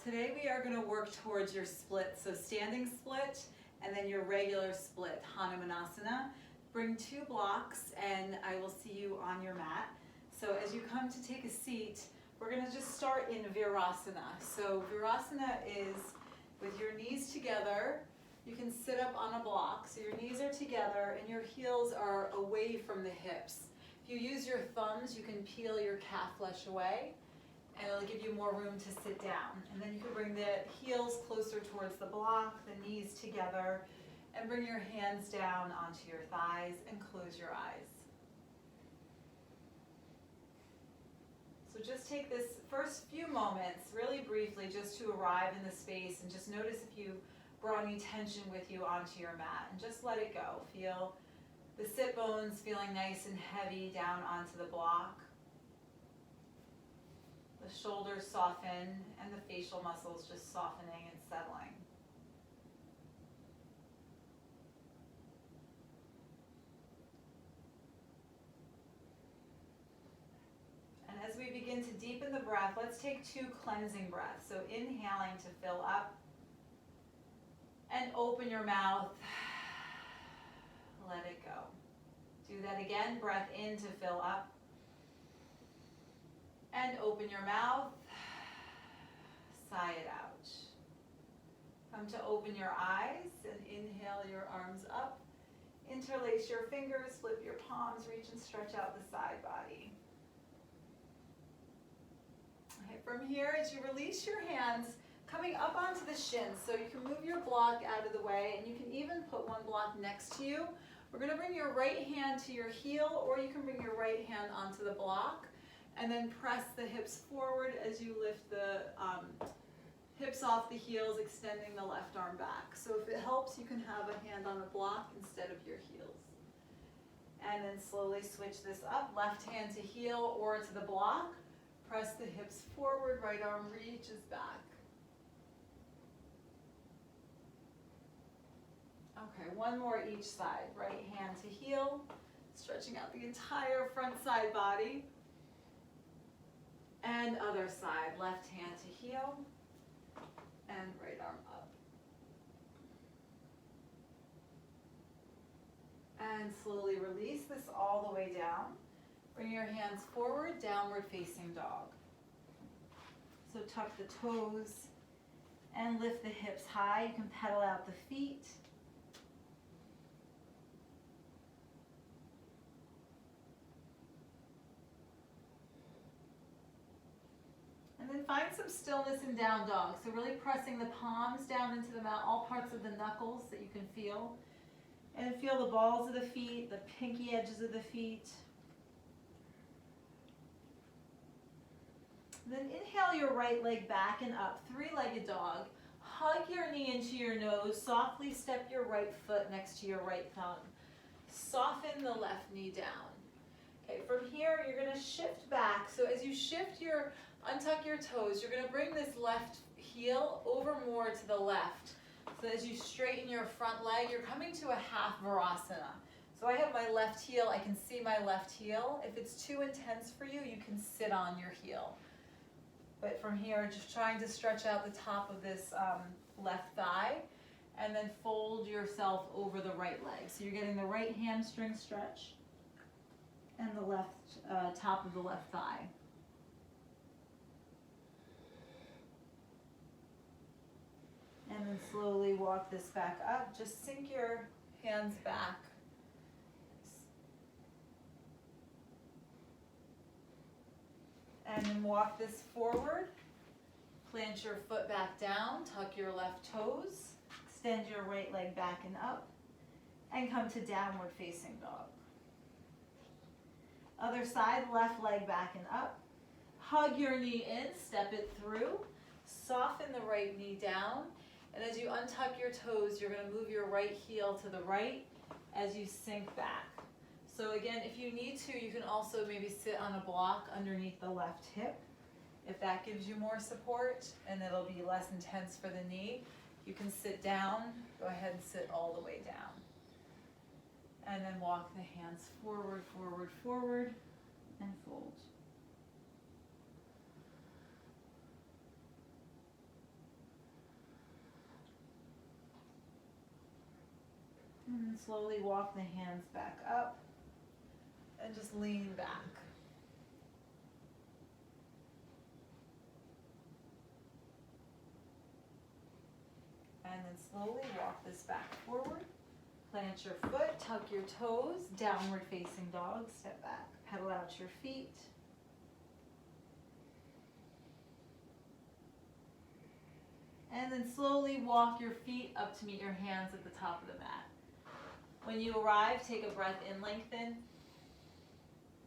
Today we are going to work towards your split, so standing split and then your regular split, Hanumanasana. Bring 2 blocks and I will see you on your mat. So as you come to take a seat, we're going to just start in Virasana. So Virasana is with your knees together. You can sit up on a block, so your knees are together and your heels are away from the hips. If you use your thumbs, you can peel your calf flesh away, and it'll give you more room to sit down. And then you can bring the heels closer towards the block, the knees together, and bring your hands down onto your thighs and close your eyes. So just take this first few moments, really briefly, just to arrive in the space and just notice if you brought any tension with you onto your mat, and just let it go. Feel the sit bones feeling nice and heavy down onto the block. The shoulders soften and the facial muscles just softening and settling. And as we begin to deepen the breath, let's take 2 cleansing breaths. So inhaling to fill up and open your mouth. Let it go. Do that again. Breath in to fill up and open your mouth. Sigh it out. Come to open your eyes and inhale your arms up. Interlace your fingers, flip your palms, reach and stretch out the side body. Okay, from here, as you release your hands, coming up onto the shins, so you can move your block out of the way, and you can even put 1 block next to you. We're going to bring your right hand to your heel, or you can bring your right hand onto the block, and then press the hips forward as you lift the hips off the heels, extending the left arm back. So if it helps, you can have a hand on the block instead of your heels. And then slowly switch this up, left hand to heel or to the block. Press the hips forward, right arm reaches back. Okay, 1 more each side. Right hand to heel, stretching out the entire front side body. And other side, left hand to heel, and right arm up. And slowly release this all the way down. Bring your hands forward, downward facing dog. So tuck the toes and lift the hips high. You can pedal out the feet. And then find some stillness in down dog. So really pressing the palms down into the mat, all parts of the knuckles that you can feel. And feel the balls of the feet, the pinky edges of the feet. Then inhale your right leg back and up, 3-legged dog. Hug your knee into your nose. Softly step your right foot next to your right thumb. Soften the left knee down. Okay, from here you're going to shift back. So as you shift untuck your toes, you're going to bring this left heel over more to the left. So as you straighten your front leg, you're coming to a half Virasana. So I have my left heel, I can see my left heel. If it's too intense for you, you can sit on your heel. But from here, just trying to stretch out the top of this left thigh, and then fold yourself over the right leg. So you're getting the right hamstring stretch and the left top of the left thigh. And then slowly walk this back up. Just sink your hands back. And then walk this forward. Plant your foot back down. Tuck your left toes. Extend your right leg back and up. And come to downward facing dog. Other side, left leg back and up. Hug your knee in, step it through. Soften the right knee down. And as you untuck your toes, you're going to move your right heel to the right as you sink back. So again, if you need to, you can also maybe sit on a block underneath the left hip, if that gives you more support and it'll be less intense for the knee. You can sit down, go ahead and sit all the way down. And then walk the hands forward, forward, forward, and fold. And slowly walk the hands back up and just lean back. And then slowly walk this back forward. Plant your foot, tuck your toes, downward facing dog, step back, pedal out your feet. And then slowly walk your feet up to meet your hands at the top of the mat. When you arrive, take a breath in, lengthen,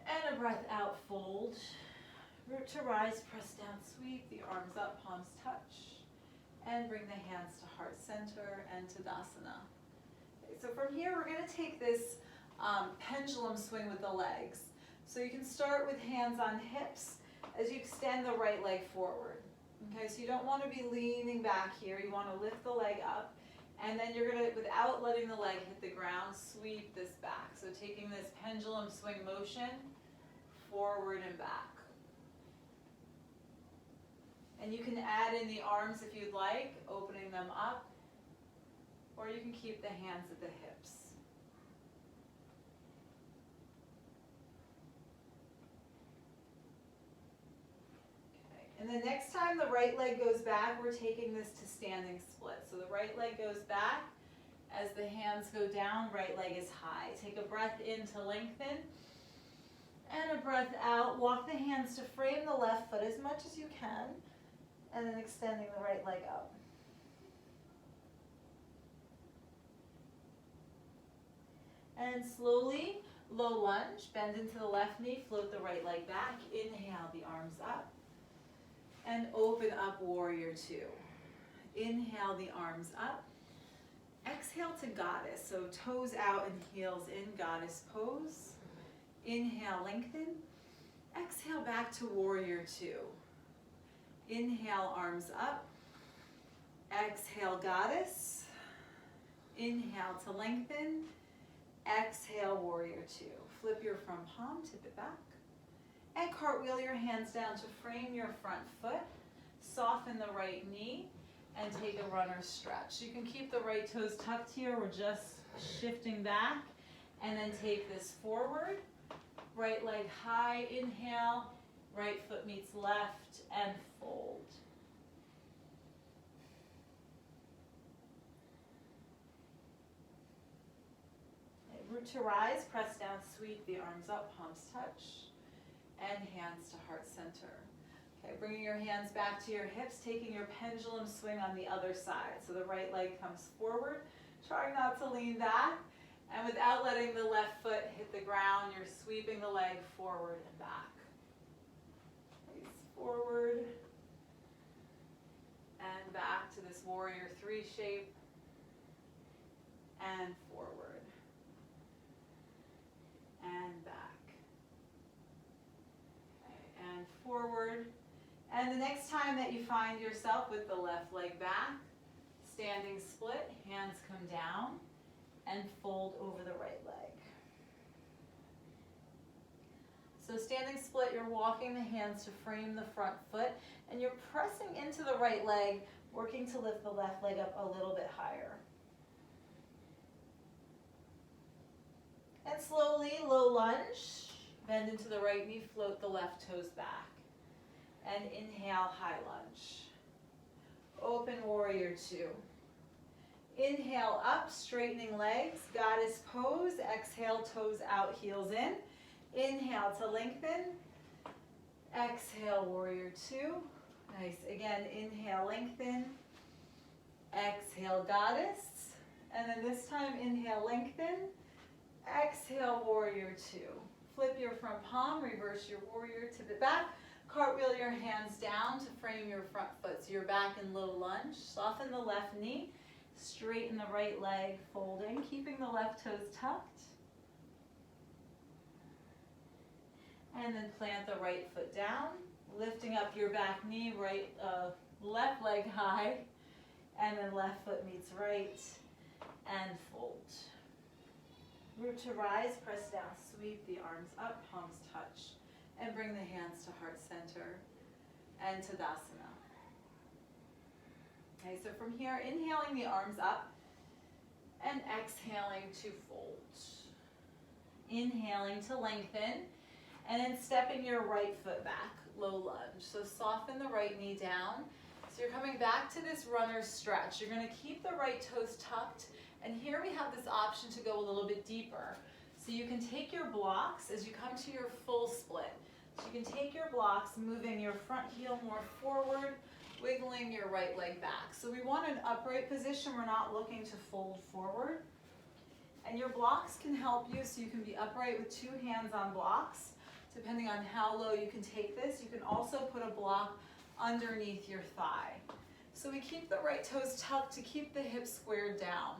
and a breath out, fold. Root to rise, press down, sweep, the arms up, palms touch, and bring the hands to heart center and Tadasana. Okay, so from here, we're going to take this pendulum swing with the legs. So you can start with hands on hips as you extend the right leg forward. Okay, so you don't want to be leaning back here. You want to lift the leg up. And then you're going to, without letting the leg hit the ground, sweep this back. So taking this pendulum swing motion forward and back. And you can add in the arms if you'd like, opening them up. Or you can keep the hands at the hips. And the next time the right leg goes back, we're taking this to standing split. So the right leg goes back. As the hands go down, right leg is high. Take a breath in to lengthen. And a breath out. Walk the hands to frame the left foot as much as you can. And then extending the right leg up. And slowly, low lunge. Bend into the left knee. Float the right leg back. Inhale the arms up. And open up, warrior two. Inhale the arms up. Exhale to goddess. So toes out and heels in, goddess pose. Inhale, lengthen. Exhale back to warrior two. Inhale, arms up. Exhale, goddess. Inhale to lengthen. Exhale, warrior two. Flip your front palm, tip it back. And cartwheel your hands down to frame your front foot. Soften the right knee and take a runner's stretch. You can keep the right toes tucked here. We're just shifting back. And then take this forward. Right leg high, inhale. Right foot meets left and fold. Okay, root to rise, press down, sweep the arms up, palms touch. And hands to heart center. Okay, bringing your hands back to your hips, taking your pendulum swing on the other side. So the right leg comes forward, trying not to lean back. And without letting the left foot hit the ground, you're sweeping the leg forward and back. Face forward and back to this warrior three shape. And forward and back. And forward. And the next time that you find yourself with the left leg back, standing split, hands come down and fold over the right leg. So standing split, you're walking the hands to frame the front foot and you're pressing into the right leg, working to lift the left leg up a little bit higher. And slowly, low lunge. Bend into the right knee, float the left toes back. And inhale, high lunge. Open warrior two. Inhale up, straightening legs, goddess pose. Exhale, toes out, heels in. Inhale to lengthen. Exhale, warrior two. Nice. Again, inhale, lengthen. Exhale, goddess. And then this time, inhale, lengthen. Exhale, warrior two. Flip your front palm, reverse your warrior, tip it back. Cartwheel your hands down to frame your front foot. So you're back in low lunge. Soften the left knee. Straighten the right leg, folding, keeping the left toes tucked. And then plant the right foot down. Lifting up your back knee, left leg high. And then left foot meets right. And fold. Root to rise, press down, sweep the arms up, palms touch, and bring the hands to heart center and 'Tadasana. Okay, so from here, inhaling the arms up And exhaling to fold. Inhaling to lengthen, and then stepping your right foot back, low lunge. So soften the right knee down. So you're coming back to this runner's stretch. You're gonna keep the right toes tucked, and here we have this option to go a little bit deeper. So you can take your blocks as you come to your full split. So you can take your blocks, moving your front heel more forward, wiggling your right leg back. So we want an upright position. We're not looking to fold forward. And your blocks can help you, so you can be upright with two hands on blocks. Depending on how low you can take this, you can also put a block underneath your thigh. So we keep the right toes tucked to keep the hips squared down.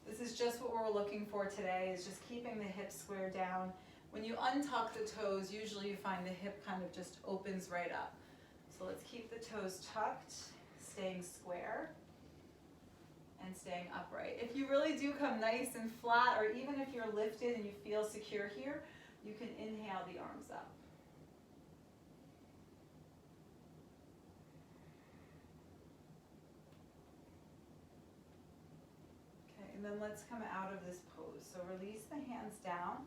This is just what we're looking for today, is just keeping the hips squared down. When you untuck the toes, usually you find the hip kind of just opens right up. So let's keep the toes tucked, staying square, and staying upright. If you really do come nice and flat, or even if you're lifted and you feel secure here, you can inhale the arms up. Okay, and then let's come out of this pose. So release the hands down,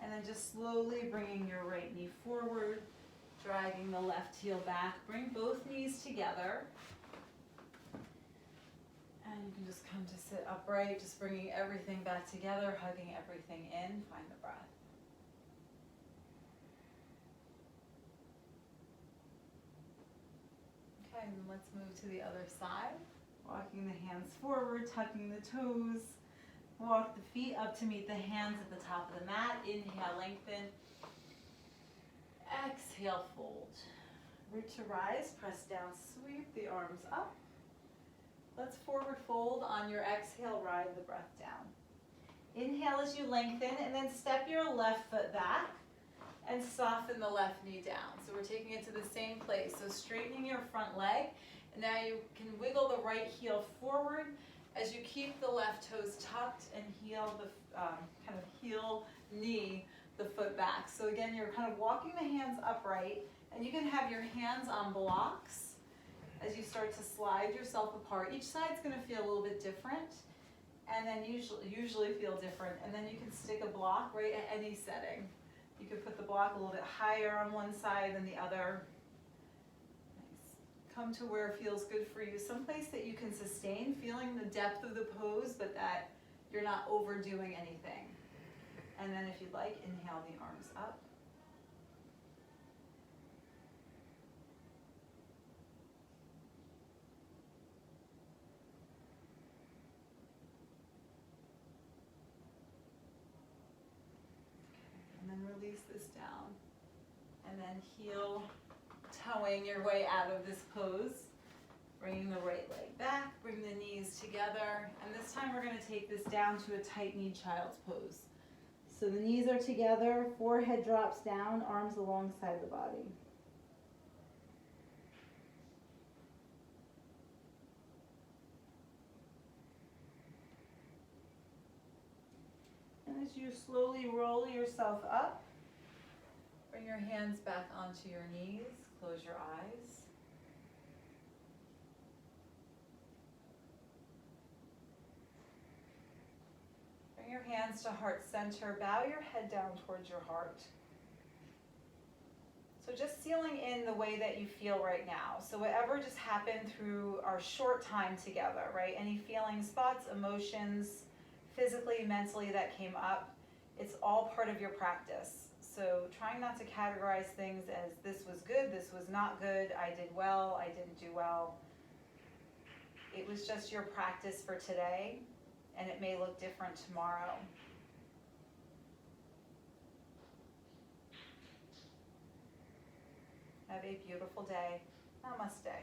and then just slowly bringing your right knee forward, dragging the left heel back. Bring both knees together. And you can just come to sit upright, just bringing everything back together, hugging everything in. Find the breath. Okay, and let's move to the other side. Walking the hands forward, tucking the toes. Walk the feet up to meet the hands at the top of the mat. Inhale, lengthen. Exhale, fold. Root to rise, press down, sweep the arms up. Let's forward fold. On your exhale, ride the breath down. Inhale as you lengthen, and then step your left foot back and soften the left knee down. So we're taking it to the same place. So straightening your front leg, and now you can wiggle the right heel forward as you keep the left toes tucked and heel the kind of heel, knee, the foot back. So again, you're kind of walking the hands upright, and you can have your hands on blocks as you start to slide yourself apart. Each side's gonna feel a little bit different, and then usually feel different. And then you can stick a block right at any setting. You could put the block a little bit higher on one side than the other. Nice. Come to where it feels good for you. Someplace that you can sustain, feeling the depth of the pose, but that you're not overdoing anything. And then if you'd like, inhale the arms up. And then release this down. And then heel, toeing your way out of this pose. Bringing the right leg back, bring the knees together. And this time we're gonna take this down to a tight knee child's pose. So the knees are together, forehead drops down, arms alongside the body. And as you slowly roll yourself up, bring your hands back onto your knees, close your eyes. Bring your hands to heart center, bow your head down towards your heart. So just sealing in the way that you feel right now. So whatever just happened through our short time together, right? Any feelings, thoughts, emotions, physically, mentally that came up, it's all part of your practice. So trying not to categorize things as this was good, this was not good, I did well, I didn't do well. It was just your practice for today, and it may look different tomorrow. Have a beautiful day. Namaste.